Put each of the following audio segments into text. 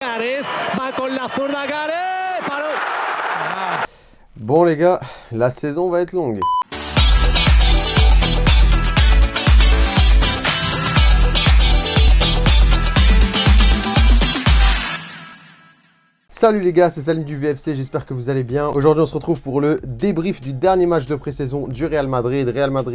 Gareth va con la zurda, Gareth, palo. Bon les gars, la saison va être longue. Salut les gars, c'est Salim du VFC, j'espère que vous allez bien. Aujourd'hui on se retrouve pour le débrief du dernier match de pré-saison du Real Madrid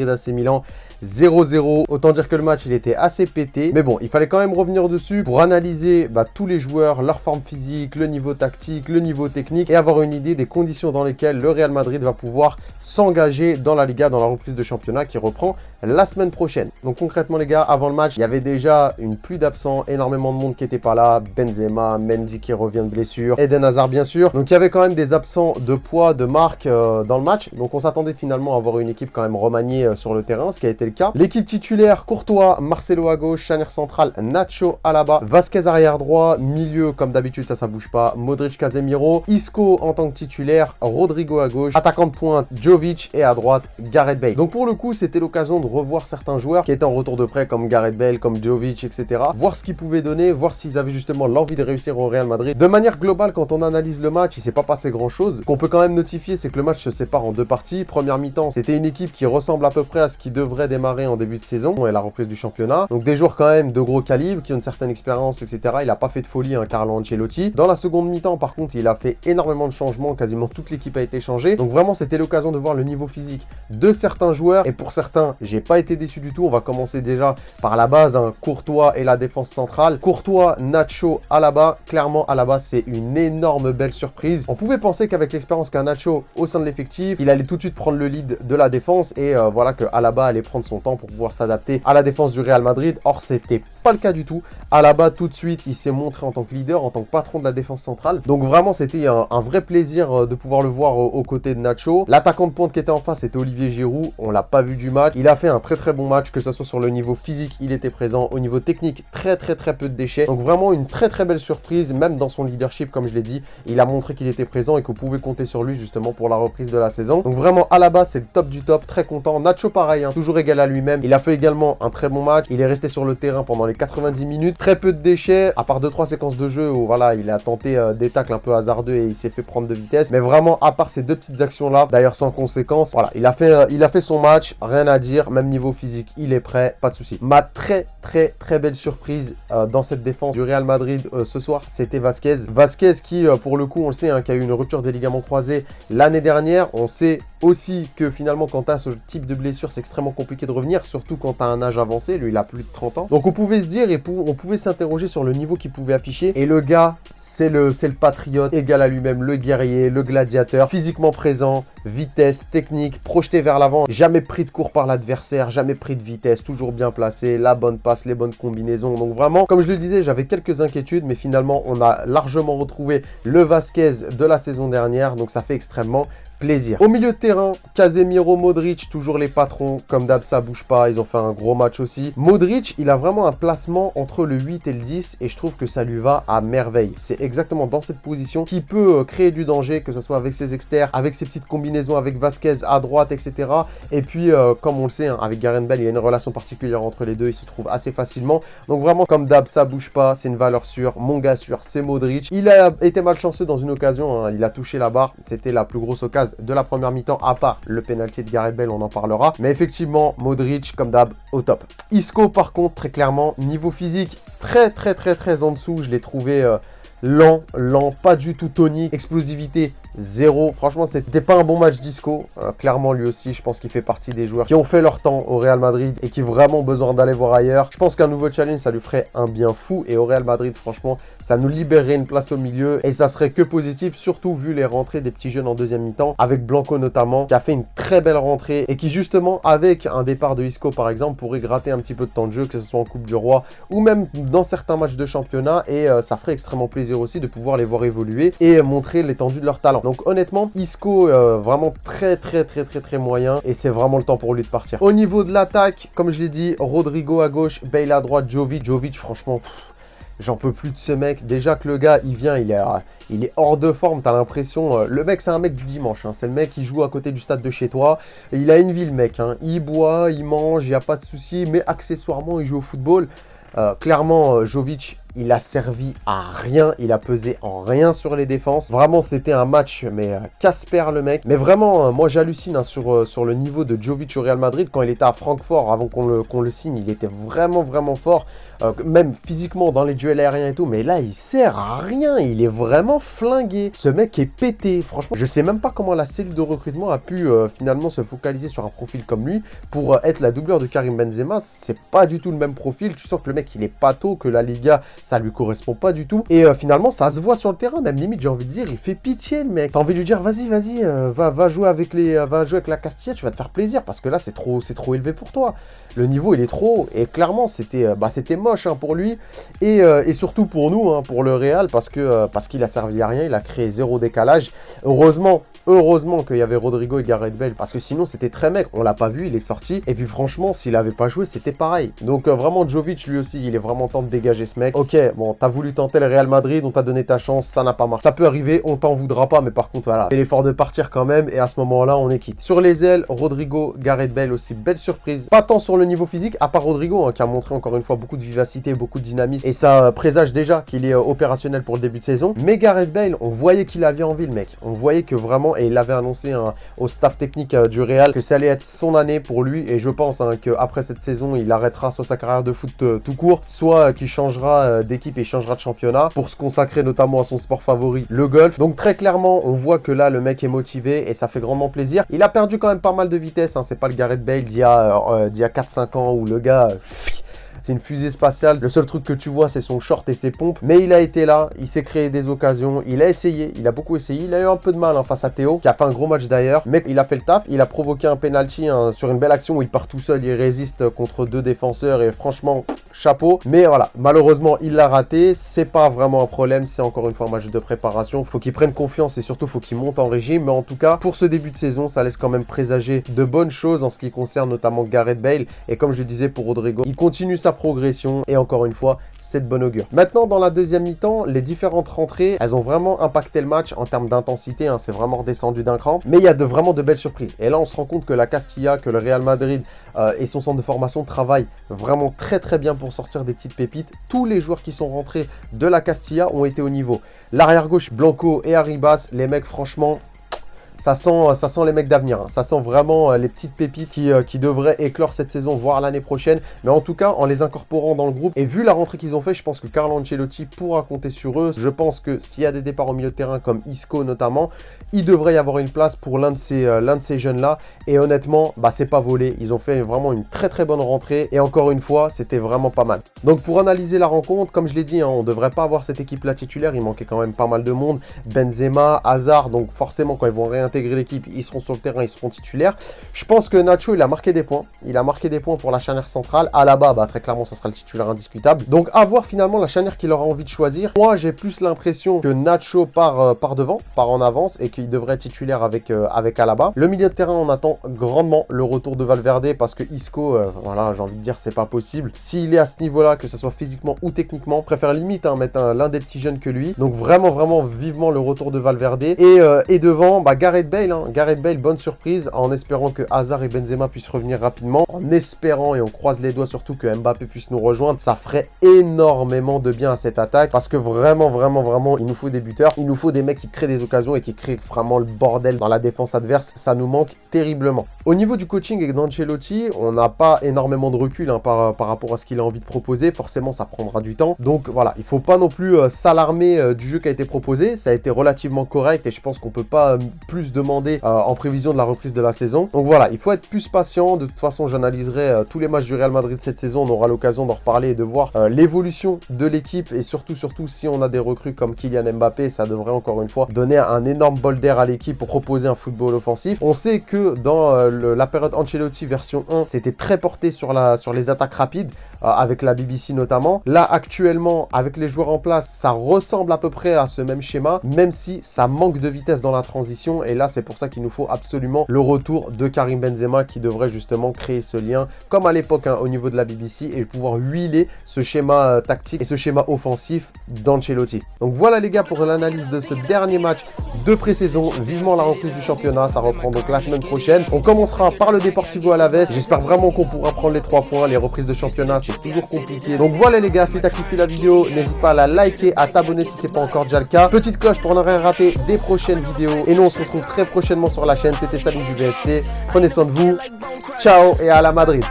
AC Milan 0-0. Autant dire que le match il était assez pété, mais bon, il fallait quand même revenir dessus pour analyser tous les joueurs, leur forme physique, le niveau tactique, le niveau technique et avoir une idée des conditions dans lesquelles le Real Madrid va pouvoir s'engager dans la Liga, dans la reprise de championnat qui reprend la semaine prochaine. Donc concrètement les gars, avant le match, il y avait déjà une pluie d'absents, énormément de monde qui n'était pas là, Benzema, Mendy qui revient de blessure, Eden Hazard bien sûr. Donc il y avait quand même des absents de poids, de marque dans le match. Donc on s'attendait finalement à avoir une équipe quand même remaniée sur le terrain, ce qui a été le cas. L'équipe titulaire, Courtois, Marcelo à gauche, charnière centrale, Nacho Alaba, Vasquez arrière droit, milieu comme d'habitude ça bouge pas, Modric, Casemiro, Isco en tant que titulaire, Rodrigo à gauche, attaquant de pointe, Jovic et à droite, Gareth Bale. Donc pour le coup c'était l'occasion de revoir certains joueurs qui étaient en retour de prêt comme Gareth Bale, comme Jovic, etc. Voir ce qu'ils pouvaient donner, voir s'ils avaient justement l'envie de réussir au Real Madrid. De manière globale, quand on analyse le match, il s'est pas passé grand chose. Ce qu'on peut quand même notifier, c'est que le match se sépare en deux parties. Première mi-temps, c'était une équipe qui ressemble à peu près à ce qui devrait démarrer en début de saison et la reprise du championnat. Donc des joueurs quand même de gros calibre, qui ont une certaine expérience, etc. Il a pas fait de folie, Carlo Ancelotti. Dans la seconde mi-temps, par contre, il a fait énormément de changements. Quasiment toute l'équipe a été changée. Donc vraiment, c'était l'occasion de voir le niveau physique de certains joueurs. Et pour certains, j'ai pas été déçu du tout. On va commencer déjà par la base, Courtois et la défense centrale. Courtois, Nacho, Alaba. Clairement, Alaba, c'est une énorme belle surprise. On pouvait penser qu'avec l'expérience qu'a Nacho au sein de l'effectif, il allait tout de suite prendre le lead de la défense et voilà que Alaba allait prendre son temps pour pouvoir s'adapter à la défense du Real Madrid. Or, c'était pas le cas du tout. Alaba, tout de suite, il s'est montré en tant que leader, en tant que patron de la défense centrale. Donc vraiment, c'était un vrai plaisir de pouvoir le voir aux côtés de Nacho. L'attaquant de pointe qui était en face, c'était Olivier Giroud. On l'a pas vu du match. Il a fait un très bon match, que ce soit sur le niveau physique, il était présent. Au niveau technique, très peu de déchets. Donc vraiment une très belle surprise, même dans son leadership, comme je l'ai dit. Il a montré qu'il était présent et que vous pouvez compter sur lui justement pour la reprise de la saison. Donc vraiment, Alaba, c'est le top du top, très content. Nacho, pareil, toujours égal à lui-même. Il a fait également un très bon match. Il est resté sur le terrain pendant les 90 minutes. Très peu de déchets, à part 2-3 séquences de jeu où voilà, il a tenté des tacles un peu hasardeux et il s'est fait prendre de vitesse. Mais vraiment, à part ces deux petites actions-là, d'ailleurs sans conséquence, voilà, il a fait son match, rien à dire, même niveau physique, il est prêt, pas de souci. Ma très belle surprise dans cette défense du Real Madrid ce soir, c'était Vasquez. Vasquez qui, pour le coup, on le sait, qui a eu une rupture des ligaments croisés l'année dernière. On sait aussi que finalement, quand tu as ce type de blessure, c'est extrêmement compliqué de revenir, surtout quand tu as un âge avancé. Lui, il a plus de 30 ans. Donc, on pouvait se dire et on pouvait s'interroger sur le niveau qu'il pouvait afficher. Et le gars, c'est le patriote, égal à lui-même, le guerrier, le gladiateur, physiquement présent, vitesse, technique, projeté vers l'avant, jamais pris de court par l'adversaire, jamais pris de vitesse, toujours bien placé, la bonne passe, les bonnes combinaisons. Donc vraiment, comme je le disais, j'avais quelques inquiétudes, mais finalement, on a largement retrouvé le Vasquez de la saison dernière, donc ça fait extrêmement plaisir. Au milieu de terrain, Casemiro, Modric, toujours les patrons. Comme d'hab, ça bouge pas. Ils ont fait un gros match aussi. Modric, il a vraiment un placement entre le 8 et le 10 et je trouve que ça lui va à merveille. C'est exactement dans cette position qu'il peut créer du danger, que ce soit avec ses exters, avec ses petites combinaisons avec Vasquez à droite, etc. Et puis, comme on le sait, avec Gareth Bale, il y a une relation particulière entre les deux. Ils se trouvent assez facilement. Donc vraiment, comme d'hab, ça bouge pas. C'est une valeur sûre. Mon gars sûr, c'est Modric. Il a été malchanceux dans une occasion. Il a touché la barre. C'était la plus grosse occasion de la première mi-temps, à part le penalty de Gareth Bale, on en parlera. Mais effectivement, Modric, comme d'hab, au top. Isco, par contre, très clairement, niveau physique, très en dessous. Je l'ai trouvé lent, pas du tout tonique. Explosivité, zéro. Franchement, c'était pas un bon match d'Isco. Clairement, lui aussi, je pense qu'il fait partie des joueurs qui ont fait leur temps au Real Madrid et qui ont vraiment besoin d'aller voir ailleurs. Je pense qu'un nouveau challenge, ça lui ferait un bien fou. Et au Real Madrid, franchement, ça nous libérerait une place au milieu. Et ça serait que positif, surtout vu les rentrées des petits jeunes en deuxième mi-temps, avec Blanco notamment, qui a fait une très belle rentrée et qui justement, avec un départ de Isco par exemple, pourrait gratter un petit peu de temps de jeu, que ce soit en Coupe du Roi ou même dans certains matchs de championnat. Et ça ferait extrêmement plaisir aussi de pouvoir les voir évoluer et montrer l'étendue de leur talent. Donc honnêtement, Isco, vraiment très moyen et c'est vraiment le temps pour lui de partir. Au niveau de l'attaque, comme je l'ai dit, Rodrigo à gauche, Bale à droite, Jovic, franchement... J'en peux plus de ce mec. Déjà que le gars, il vient, il est hors de forme. T'as l'impression... le mec, c'est un mec du dimanche. C'est le mec qui joue à côté du stade de chez toi. Et il a une vie, le mec. Il boit, il mange, il n'y a pas de souci. Mais accessoirement, il joue au football. Clairement, Jovic, il a servi à rien, il a pesé en rien sur les défenses. Vraiment, c'était un match, mais Casper le mec. Mais vraiment, moi j'hallucine hein, sur le niveau de Jovic au Real Madrid. Quand il était à Francfort, avant qu'on le signe, il était vraiment fort. Même physiquement dans les duels aériens et tout. Mais là, il sert à rien, il est vraiment flingué. Ce mec est pété, franchement. Je sais même pas comment la cellule de recrutement a pu finalement se focaliser sur un profil comme lui pour être la doubleur de Karim Benzema. C'est pas du tout le même profil. Tu sens que le mec, il est pâteau, que la Liga, ça lui correspond pas du tout. Et finalement, ça se voit sur le terrain. Même limite, j'ai envie de dire, il fait pitié, le mec. T'as envie de lui dire, vas-y, va jouer avec la Castilla, tu vas te faire plaisir parce que là, c'est trop élevé pour toi. Le niveau, il est trop haut. Et clairement, c'était moche hein, pour lui. Et surtout pour nous, hein, pour le Real, parce qu'il a servi à rien. Il a créé zéro décalage. Heureusement qu'il y avait Rodrigo et Gareth Bale, parce que sinon, c'était très maigre. On l'a pas vu, il est sorti. Et puis franchement, s'il avait pas joué, c'était pareil. Donc vraiment, Jovic, lui aussi, il est vraiment temps de dégager ce mec. Ok, bon, t'as voulu tenter le Real Madrid, on t'a donné ta chance, ça n'a pas marché. Ça peut arriver, on t'en voudra pas, mais par contre, voilà, fais l'effort de partir quand même. Et à ce moment-là, on est quitte. Sur les ailes, Rodrigo, Gareth Bale aussi, belle surprise. Pas tant sur le niveau physique, à part Rodrigo, hein, qui a montré encore une fois beaucoup de vivacité, beaucoup de dynamisme. Et ça présage déjà qu'il est opérationnel pour le début de saison. Mais Gareth Bale, on voyait qu'il avait envie, le mec. On voyait que vraiment, et il avait annoncé au staff technique du Real que ça allait être son année pour lui. Et je pense hein, qu'après cette saison, il arrêtera soit sa carrière de foot tout court, soit qu'il changera d'équipe et changera de championnat pour se consacrer notamment à son sport favori, le golf. Donc très clairement, on voit que là, le mec est motivé et ça fait grandement plaisir. Il a perdu quand même pas mal de vitesse. Hein. C'est pas le Gareth Bale d'il y a 4-5 ans où le gars... c'est une fusée spatiale. Le seul truc que tu vois, c'est son short et ses pompes. Mais il a été là, il s'est créé des occasions, il a essayé, il a beaucoup essayé. Il a eu un peu de mal hein, face à Théo, qui a fait un gros match d'ailleurs. Mais il a fait le taf, il a provoqué un penalty hein, sur une belle action où il part tout seul, il résiste contre deux défenseurs et franchement, chapeau. Mais voilà, malheureusement, il l'a raté. C'est pas vraiment un problème, c'est encore une fois un match de préparation. Faut qu'il prenne confiance et surtout, faut qu'il monte en régime. Mais en tout cas, pour ce début de saison, ça laisse quand même présager de bonnes choses en ce qui concerne notamment Gareth Bale. Et comme je disais pour Rodrigo, il continue sa progression et encore une fois, c'est de bon augure. Maintenant, dans la deuxième mi-temps, les différentes rentrées, elles ont vraiment impacté le match en termes d'intensité. Hein, c'est vraiment redescendu d'un cran. Mais il y a vraiment de belles surprises. Et là, on se rend compte que la Castilla, que le Real Madrid et son centre de formation travaillent vraiment très bien pour sortir des petites pépites. Tous les joueurs qui sont rentrés de la Castilla ont été au niveau. L'arrière gauche, Blanco et Arribas, les mecs, franchement... Ça sent les mecs d'avenir, hein. Ça sent vraiment les petites pépites qui devraient éclore cette saison, voire l'année prochaine. Mais en tout cas, en les incorporant dans le groupe, et vu la rentrée qu'ils ont fait, je pense que Carlo Ancelotti pourra compter sur eux. Je pense que s'il y a des départs au milieu de terrain, comme Isco notamment, il devrait y avoir une place pour l'un de ces jeunes-là. Et honnêtement, c'est pas volé. Ils ont fait vraiment une très bonne rentrée. Et encore une fois, c'était vraiment pas mal. Donc pour analyser la rencontre, comme je l'ai dit, hein, on devrait pas avoir cette équipe-là titulaire. Il manquait quand même pas mal de monde. Benzema, Hazard, donc forcément, quand ils vont réintégrer l'équipe, ils seront sur le terrain, ils seront titulaires. Je pense que Nacho, il a marqué des points. Il a marqué des points pour la charnière centrale. Alaba, très clairement, ça sera le titulaire indiscutable. Donc, à voir finalement la charnière qu'il aura envie de choisir. Moi, j'ai plus l'impression que Nacho part devant, part en avance et qu'il devrait être titulaire avec Alaba. Le milieu de terrain, on attend grandement le retour de Valverde parce que Isco, voilà, j'ai envie de dire, c'est pas possible. S'il est à ce niveau-là, que ce soit physiquement ou techniquement, je préfère limite mettre l'un des petits jeunes que lui. Donc, vraiment vivement le retour de Valverde. Et devant, Gareth Bale. Gareth Bale, bonne surprise, en espérant que Hazard et Benzema puissent revenir rapidement, en espérant, et on croise les doigts surtout, que Mbappé puisse nous rejoindre. Ça ferait énormément de bien à cette attaque, parce que vraiment, il nous faut des buteurs, il nous faut des mecs qui créent des occasions et qui créent vraiment le bordel dans la défense adverse. Ça nous manque terriblement. Au niveau du coaching et d'Ancelotti, on n'a pas énormément de recul par rapport à ce qu'il a envie de proposer. Forcément, ça prendra du temps. Donc voilà, il faut pas non plus s'alarmer du jeu qui a été proposé. Ça a été relativement correct et je pense qu'on peut pas plus demander en prévision de la reprise de la saison. Donc voilà, il faut être plus patient. De toute façon, j'analyserai tous les matchs du Real Madrid cette saison. On aura l'occasion d'en reparler et de voir l'évolution de l'équipe et surtout si on a des recrues comme Kylian Mbappé, ça devrait encore une fois donner un énorme bol d'air à l'équipe pour proposer un football offensif. On sait que dans la période Ancelotti version 1, c'était très porté sur les attaques rapides, avec la BBC notamment. Là, actuellement, avec les joueurs en place, ça ressemble à peu près à ce même schéma, même si ça manque de vitesse dans la transition. Et là, c'est pour ça qu'il nous faut absolument le retour de Karim Benzema qui devrait justement créer ce lien, comme à l'époque au niveau de la BBC, et pouvoir huiler ce schéma tactique et ce schéma offensif d'Ancelotti. Donc voilà les gars pour l'analyse de ce dernier match de pré-saison. Vivement la reprise du championnat, ça reprend donc la semaine prochaine. On commence commencera par le Deportivo Alavés. J'espère vraiment qu'on pourra prendre les 3 points. Les reprises de championnat, c'est toujours compliqué. Donc voilà les gars, si t'as kiffé la vidéo, n'hésite pas à la liker, à t'abonner si c'est pas encore déjà le cas. Petite cloche pour ne rien rater des prochaines vidéos. Et nous, on se retrouve très prochainement sur la chaîne. C'était Salim du VFC. Prenez soin de vous. Ciao et à la Madrid.